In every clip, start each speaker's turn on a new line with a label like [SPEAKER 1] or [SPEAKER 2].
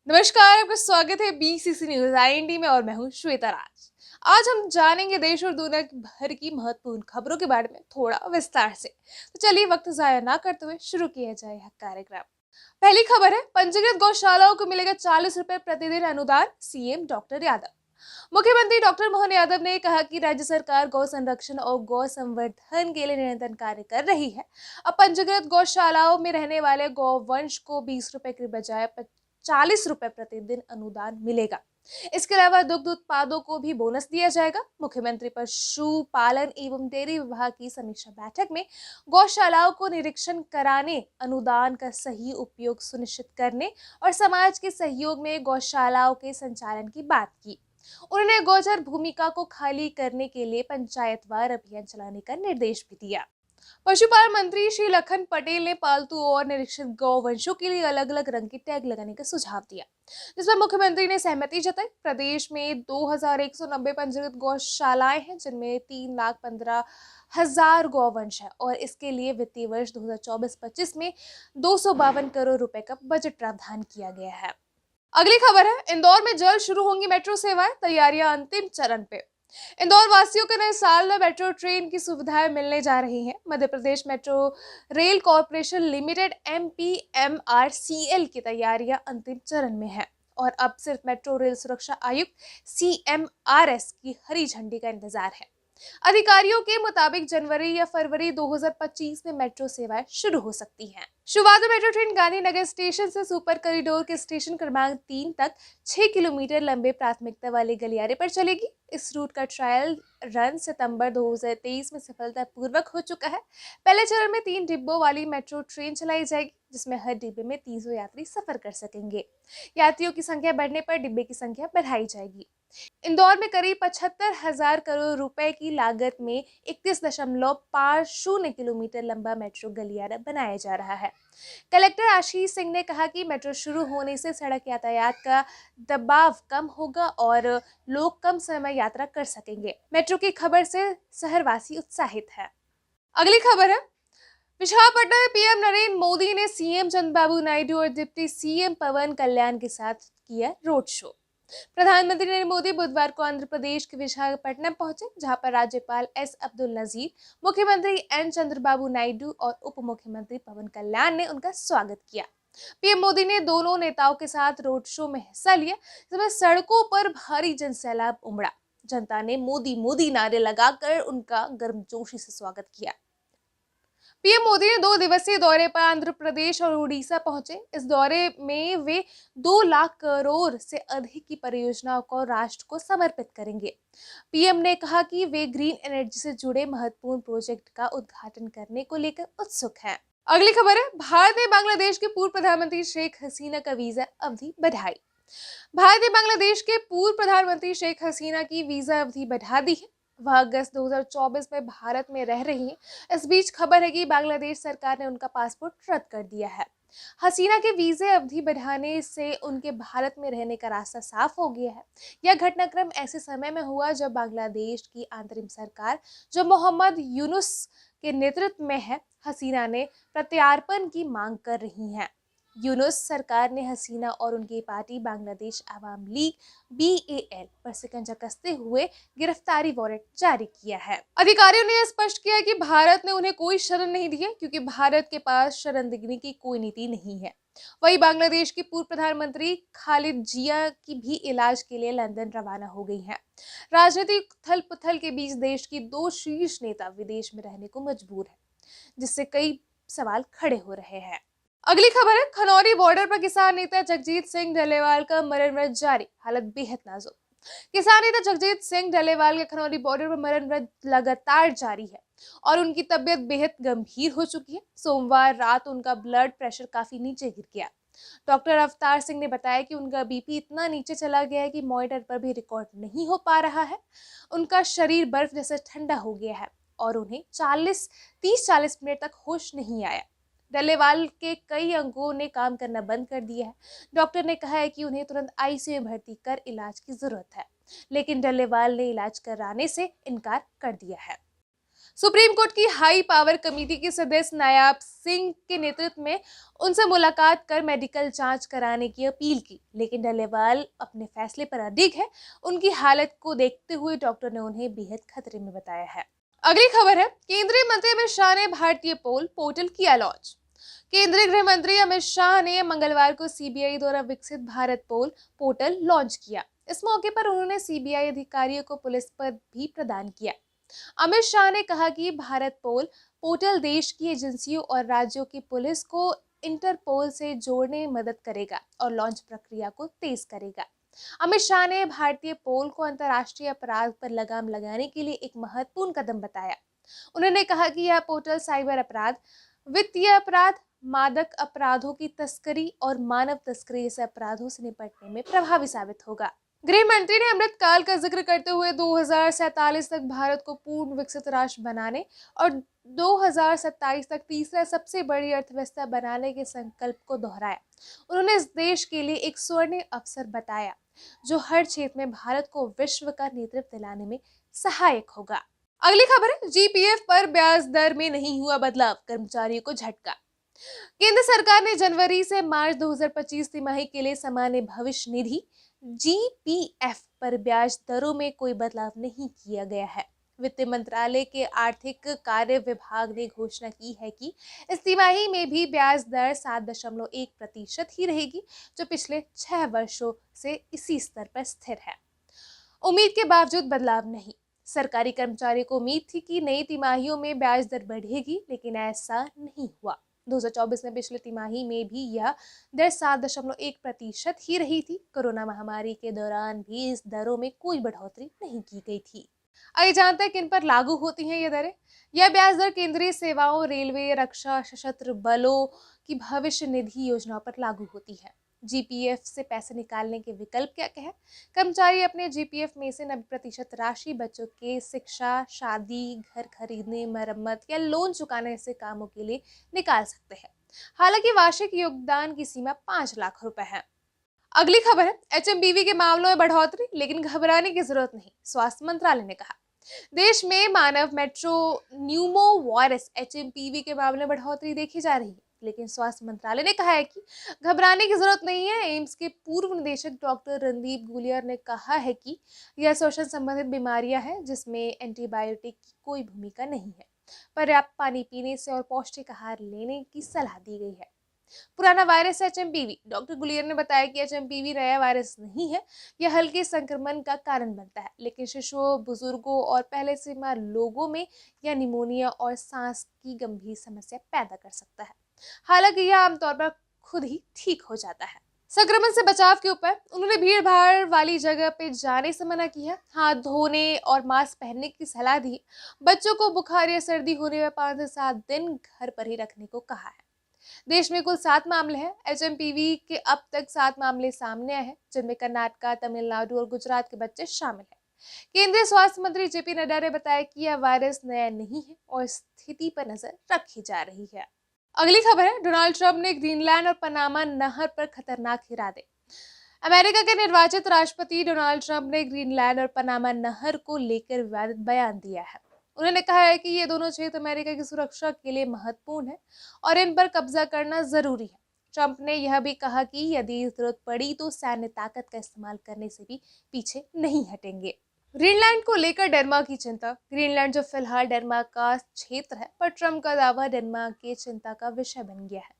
[SPEAKER 1] नमस्कार, आपका स्वागत है बीसीसी न्यूज आईएनडी में और मैं हूं श्वेता राज। आज हम जानेंगे देश और दुनिया भर की महत्वपूर्ण खबरों के बारे में थोड़ा विस्तार से। तो चलिए वक्त जाया ना करते हुए शुरू किया जाए यह कार्यक्रम। पहली खबर है, पंजीकृत गौशालाओं को मिलेगा 40 रुपए प्रतिदिन अनुदान, सीएम डॉक्टर यादव। मुख्यमंत्री डॉक्टर मोहन यादव ने कहा कि राज्य सरकार गौ संरक्षण और गौ संवर्धन के लिए निरंतर कार्य कर रही है। अब पंजीकृत गौशालाओं में रहने वाले गौवंश को 20 रुपए की बजाय 40 रुपए प्रतिदिन अनुदान मिलेगा। इसके अलावा दुग्ध उत्पादों को भी बोनस दिया जाएगा। मुख्यमंत्री पशु पालन एवं डेयरी विभाग की समीक्षा बैठक में गौशालाओं को निरीक्षण कराने, अनुदान का सही उपयोग सुनिश्चित करने और समाज के सहयोग में गौशालाओं के संचालन की बात की। उन्होंने गोचर भूमिका को खाली करने के लिए पंचायतवार अभियान चलाने का निर्देश भी दिया। पशुपालन मंत्री श्री लखन पटेल ने पालतू और निरीक्षित गौवंशों के लिए अलग अलग रंग के टैग लगाने का सुझाव दिया, जिस पर मुख्यमंत्री ने सहमति जताई। प्रदेश में 2190 पंजीकृत गौशालाएं हैं, जिनमें 3,15,000 गौवंश है और इसके लिए वित्तीय वर्ष 2024-25 में 252 करोड़ रुपए का बजट प्रावधान किया गया है। अगली खबर है, इंदौर में जल्द शुरू होंगी मेट्रो सेवाएं, तैयारियां अंतिम चरण पे। इंदौर वासियों को नए साल में मेट्रो ट्रेन की सुविधाएं मिलने जा रही हैं। Madhya Pradesh metro rail corporation limited MPMRCL की तैयारियां अंतिम चरण में है और अब सिर्फ मेट्रो रेल सुरक्षा आयुक्त CMRS की हरी झंडी का इंतजार है। अधिकारियों के मुताबिक जनवरी या फरवरी 2025 में मेट्रो सेवाएं शुरू हो सकती हैं। शुरुआत में मेट्रो ट्रेन गांधीनगर स्टेशन से सुपर कॉरिडोर के स्टेशन क्रमांक 3 तक 6 किलोमीटर लंबे प्राथमिकता वाले गलियारे पर चलेगी। इस रूट का ट्रायल रन सितंबर 2023 में सफलतापूर्वक हो चुका है। पहले चरण में 3 डिब्बों वाली मेट्रो ट्रेन चलाई जाएगी, जिसमें हर डिब्बे में 300 यात्री सफर कर सकेंगे। यात्रियों की संख्या बढ़ने पर डिब्बे की संख्या बढ़ाई जाएगी। इंदौर में करीब 75,000 करोड़ रुपए की लागत में 31.50 किलोमीटर लंबा मेट्रो गलियारा बनाया जा रहा है। कलेक्टर आशीष सिंह ने कहा कि मेट्रो शुरू होने से सड़क यातायात का दबाव कम होगा और लोग कम समय यात्रा कर सकेंगे। मेट्रो की खबर से शहरवासी उत्साहित है। अगली खबर है, विशाखापट्टनम में पीएम नरेंद्र मोदी ने सीएम चंद्रबाबू नायडू और डिप्टी सीएम पवन कल्याण के साथ किया रोड शो। प्रधानमंत्री नरेंद्र मोदी बुधवार को आंध्र प्रदेश के विशाखापट्टनम पहुंचे, जहां पर राज्यपाल S अब्दुल नजीर, मुख्यमंत्री N चंद्रबाबू नायडू और उप मुख्यमंत्री पवन कल्याण ने उनका स्वागत किया। पीएम मोदी ने दोनों नेताओं के साथ रोड शो में हिस्सा लिया, जिसमें सड़कों पर भारी जनसैलाब उमड़ा। जनता ने मोदी मोदी नारे लगाकर उनका गर्मजोशी से स्वागत किया। पीएम मोदी ने 2 दिवसीय दौरे पर आंध्र प्रदेश और उड़ीसा पहुंचे। इस दौरे में वे 2 लाख करोड़ से अधिक की परियोजनाओं को राष्ट्र को समर्पित करेंगे। पीएम ने कहा कि वे ग्रीन एनर्जी से जुड़े महत्वपूर्ण प्रोजेक्ट का उद्घाटन करने को लेकर उत्सुक हैं। अगली खबर है, भारत ने बांग्लादेश के पूर्व प्रधानमंत्री शेख हसीना का वीजा अवधि बढ़ाई। भारत ने बांग्लादेश के पूर्व प्रधानमंत्री शेख हसीना की वीजा अवधि बढ़ा दी है। वह अगस्त 2024 में भारत में रह रही हैं। इस बीच खबर है कि बांग्लादेश सरकार ने उनका पासपोर्ट रद्द कर दिया है। हसीना के वीजे अवधि बढ़ाने से उनके भारत में रहने का रास्ता साफ हो गया है। यह घटनाक्रम ऐसे समय में हुआ जब बांग्लादेश की अंतरिम सरकार, जो मोहम्मद यूनुस के नेतृत्व में है, हसीना ने प्रत्यार्पण की मांग कर रही है। यूनुस सरकार ने हसीना और उनकी पार्टी बांग्लादेश आवाम लीग BAL पर शिकंजा कसते हुए गिरफ्तारी वारंट जारी किया है। अधिकारियों ने स्पष्ट किया कि भारत ने उन्हें कोई शरण नहीं दी है, क्योंकि भारत के पास शरण देने की कोई नीति नहीं है। वहीं बांग्लादेश की पूर्व प्रधानमंत्री खालिद जिया की भी इलाज के लिए लंदन रवाना हो गई हैं। राजनीतिक उथल पुथल के बीच देश की 2 शीर्ष नेता विदेश में रहने को मजबूर है, जिससे कई सवाल खड़े हो रहे हैं। अगली खबर है, खनौरी बॉर्डर पर किसान नेता जगजीत सिंह डल्लेवाल का मरण व्रत जारी, हालत बेहद नाजुक। किसान नेता जगजीत सिंह डल्लेवाल के खनौरी बॉर्डर पर मरण व्रत लगातार जारी है और उनकी तबीयत बेहद गंभीर हो चुकी है। सोमवार रात उनका ब्लड प्रेशर काफी नीचे गिर गया। डॉक्टर अवतार सिंह ने बताया कि उनका BP इतना नीचे चला गया है कि मॉनिटर पर भी रिकॉर्ड नहीं हो पा रहा है। उनका शरीर बर्फ जैसे ठंडा हो गया है और उन्हें 30-40 मिनट तक होश नहीं आया। डल्लेवाल के कई अंगों ने काम करना बंद कर दिया है। डॉक्टर ने कहा है कि उन्हें तुरंत ICU में भर्ती कर इलाज की जरूरत है, लेकिन डल्लेवाल ने इलाज कराने से इनकार कर दिया है। सुप्रीम कोर्ट की हाई पावर कमेटी के सदस्य नायाब सिंह के नेतृत्व में उनसे मुलाकात कर मेडिकल जांच कराने की अपील की, लेकिन डल्लेवाल अपने फैसले पर अडिग है। उनकी हालत को देखते हुए डॉक्टर ने उन्हें बेहद खतरे में बताया है। अगली खबर है, केंद्रीय मंत्री अमित शाह ने भारतीय पोर्टल किया लॉन्च। केंद्रीय गृह मंत्री अमित शाह ने मंगलवार को सीबीआई द्वारा विकसित भारत पोर्टल लॉन्च किया। इस मौके पर उन्होंने सीबीआई अधिकारियों को पुलिस पद भी प्रदान किया। अमित शाह ने कहा कि भारत पोर्टल देश की एजेंसियों और राज्यों की पुलिस को इंटरपोल से जोड़ने में मदद करेगा और लॉन्च प्रक्रिया को तेज करेगा। अमित शाह ने भारतीय पोल को अंतर्राष्ट्रीय अपराध पर लगाम लगाने के लिए एक महत्वपूर्ण कदम बताया। उन्होंने कहा कि यह पोर्टल साइबर अपराध, वित्तीय अपराध, मादक अपराधों की तस्करी और मानव तस्करी जैसे अपराधों से निपटने में प्रभावी साबित होगा। गृह मंत्री ने अमृतकाल का जिक्र करते हुए 2047 तक भारत को पूर्ण विकसित राष्ट्र बनाने और 2027 तक तीसरा सबसे बड़ी अर्थव्यवस्था बनाने के संकल्प को दोहराया। उन्होंने इस देश के लिए एक स्वर्ण अवसर बताया जो हर क्षेत्र में भारत को विश्व का नेतृत्व दिलाने में सहायक होगा। अगली खबर है, जीपीएफ पर ब्याज दर में नहीं हुआ बदलाव, कर्मचारियों को झटका। केंद्र सरकार ने जनवरी से मार्च 2025 तिमाही के लिए सामान्य भविष्य निधि जीपीएफ पर ब्याज दरों में कोई बदलाव नहीं किया गया है। वित्त मंत्रालय के आर्थिक कार्य विभाग ने घोषणा की है कि इस तिमाही में भी ब्याज दर 7.1% ही रहेगी, जो पिछले 6 वर्षों से इसी स्तर पर स्थिर है। उम्मीद के बावजूद बदलाव नहीं। सरकारी कर्मचारियों को उम्मीद थी कि नई तिमाहियों में ब्याज दर बढ़ेगी, लेकिन ऐसा नहीं हुआ। 2024 में पिछले तिमाही में भी यह दर 7.1% ही रही थी। कोरोना महामारी के दौरान भी इस दरों में कोई बढ़ोतरी नहीं की गई थी। आइए जानते हैं किन पर लागू होती हैं ये दरें। यह ब्याज दर केंद्रीय सेवाओं, रेलवे, रक्षा, सशस्त्र बलों की भविष्य निधि योजनाओं पर लागू होती है। जीपीएफ से पैसे निकालने के विकल्प क्या क्या है? कर्मचारी अपने जीपीएफ में से 90% राशि बच्चों के शिक्षा, शादी, घर खरीदने, मरम्मत या लोन चुकाने जैसे कामों के लिए निकाल सकते हैं। हालांकि वार्षिक योगदान की सीमा 5 लाख रुपए है। अगली खबर है, एचएमपीवी के मामलों में बढ़ोतरी, लेकिन घबराने की जरूरत नहीं, स्वास्थ्य मंत्रालय ने कहा। देश में मानव मेट्रो न्यूमो वायरस एचएमपीवी के मामले में बढ़ोतरी देखी जा रही है, लेकिन स्वास्थ्य मंत्रालय ने कहा है कि घबराने की जरूरत नहीं है। एम्स के पूर्व निदेशक डॉक्टर रणदीप गुलियर ने कहा है कि यह श्वसन संबंधित बीमारियां हैं जिसमें एंटीबायोटिक की कोई भूमिका नहीं है। पर्याप्त पानी पीने से और पौष्टिक आहार लेने की सलाह दी गई है। पुराना वायरस एचएमपीवी, डॉक्टर गुलियर ने बताया कि एचएमपीवी नया वायरस नहीं है। यह हल्के संक्रमण का कारण बनता है, लेकिन शिशुओं, बुजुर्गों और पहले से बीमार लोगों में यह निमोनिया और सांस की गंभीर समस्या पैदा कर सकता है। हालांकि यह आमतौर पर खुद ही ठीक हो जाता है। संक्रमण से बचाव के ऊपर उन्होंने भीड़ भाड़ वाली जगह पे जाने से मना किया, हाथ धोने और मास्क पहनने की सलाह दी। बच्चों को बुखार या सर्दी होने में 5 से 7 दिन घर पर ही रखने को कहा है। देश में कुल 7 मामले हैं। एचएमपीवी के अब तक 7 मामले सामने आए हैं, जिनमें कर्नाटक, तमिलनाडु और गुजरात के बच्चे शामिल हैं। केंद्रीय स्वास्थ्य मंत्री जेपी नड्डा ने बताया कि यह वायरस नया नहीं है और स्थिति पर नजर रखी जा रही है। अगली खबर है, डोनाल्ड ट्रंप ने ग्रीनलैंड और पनामा नहर पर खतरनाक इरादे। अमेरिका के निर्वाचित राष्ट्रपति डोनाल्ड ट्रंप ने ग्रीनलैंड और पनामा नहर को लेकर विवादित बयान दिया है। उन्होंने कहा है कि ये दोनों क्षेत्र अमेरिका की सुरक्षा के लिए महत्वपूर्ण है और इन पर कब्जा करना जरूरी है। ट्रंप ने यह भी कहा कि यदि जरूरत पड़ी तो सैन्य ताकत का इस्तेमाल करने से भी पीछे नहीं हटेंगे। ग्रीनलैंड को लेकर डेनमार्क की चिंता। ग्रीनलैंड जो फिलहाल डेनमार्क का क्षेत्र है, पर ट्रंप का दावा डेनमार्क की चिंता का विषय बन गया है।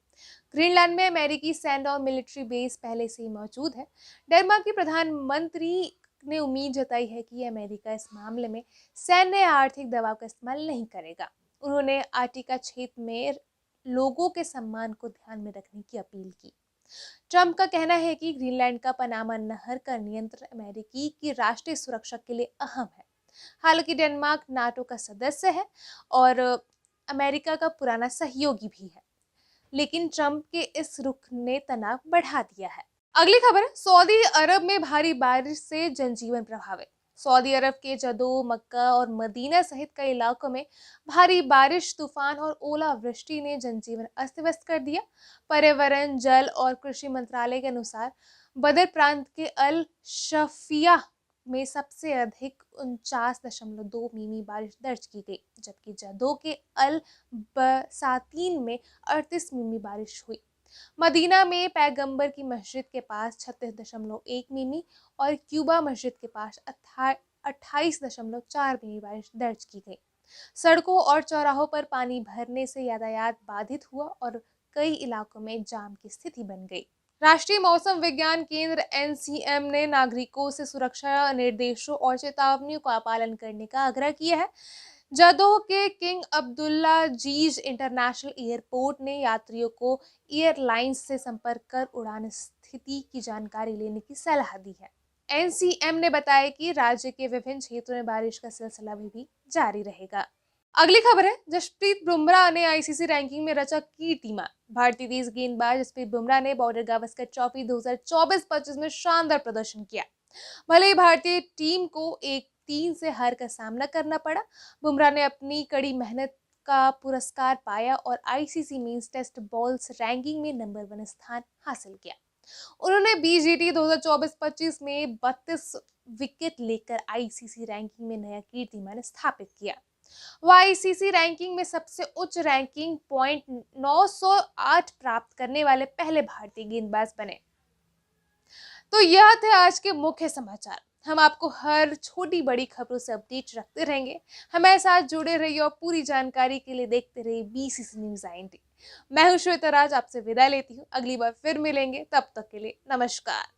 [SPEAKER 1] ग्रीनलैंड में अमेरिकी सैन्य और मिलिट्री बेस पहले से ही मौजूद है। डेनमार्क के प्रधानमंत्री ने उम्मीद जताई है कि अमेरिका इस मामले में सैन्य या आर्थिक दबाव का इस्तेमाल नहीं करेगा। उन्होंने आर्टिका क्षेत्र में लोगों के सम्मान को ध्यान में रखने की अपील की। ट्रंप का कहना है कि ग्रीनलैंड का पनामा नहर का नियंत्रण अमेरिकी की राष्ट्रीय सुरक्षा के लिए अहम है। हालांकि डेनमार्क नाटो का सदस्य है और अमेरिका का पुराना सहयोगी भी है, लेकिन ट्रंप के इस रुख ने तनाव बढ़ा दिया है। अगली खबर है, सऊदी अरब में भारी बारिश से जनजीवन प्रभावित। सऊदी अरब के जदो, मक्का और मदीना सहित कई इलाकों में भारी बारिश, तूफान और ओलावृष्टि ने जनजीवन अस्त व्यस्त कर दिया। पर्यावरण, जल और कृषि मंत्रालय के अनुसार बदर प्रांत के अल शफिया में सबसे अधिक 49.2 मिमी बारिश दर्ज की गई, जबकि जदों के अल बसातीन में 38 मिमी बारिश हुई। मदीना में पैगंबर की मस्जिद के पास 36.1 मिमी और क्यूबा मस्जिद के पास 28.4 मिमी बारिश दर्ज की गई। सड़कों और चौराहों पर पानी भरने से यातायात बाधित हुआ और कई इलाकों में जाम की स्थिति बन गई। राष्ट्रीय मौसम विज्ञान केंद्र एनसीएम ने नागरिकों से सुरक्षा निर्देशों और चेतावनियों का पालन करने का आग्रह किया है। जदोह के किंग अब्दुल्ला जीज इंटरनेशनल एयरपोर्ट ने यात्रियों को एयरलाइंस से संपर्क कर उड़ान स्थिति की जानकारी लेने की सलाह दी है। एनसीएम ने बताया कि राज्य के विभिन्न क्षेत्रों में बारिश का सिलसिला भी जारी रहेगा। अगली खबर है, जसप्रीत बुमराह ने आईसीसी रैंकिंग में रचा कीर्तिमान। भारतीय तेज गेंदबाज जसप्रीत बुमराह ने बॉर्डर गावस्कर ट्रॉफी 2024-25 में शानदार प्रदर्शन किया। भले ही भारतीय टीम को 1-3 से हार का सामना करना पड़ा, बुमराह ने अपनी कड़ी मेहनत का पुरस्कार पाया और ICC men's test bowlers ranking में नंबर 1 स्थान हासिल किया। उन्होंने बीजीटी 2024-25 में 32 विकेट लेकर आईसीसी रैंकिंग में नया कीर्तिमान स्थापित किया। वह आईसीसी रैंकिंग में सबसे उच्च रैंकिंग पॉइंट 908 प्राप्त करने वाले पहले भारतीय गेंदबाज बने। तो यह थे आज के मुख्य समाचार। हम आपको हर छोटी बड़ी खबरों से अपडेट रखते रहेंगे। हमारे साथ जुड़े रहिए और पूरी जानकारी के लिए देखते रहिए बीसीसी न्यूज़ INT। मैं हूं श्वेता राज, आपसे विदा लेती हूं। अगली बार फिर मिलेंगे, तब तक के लिए नमस्कार।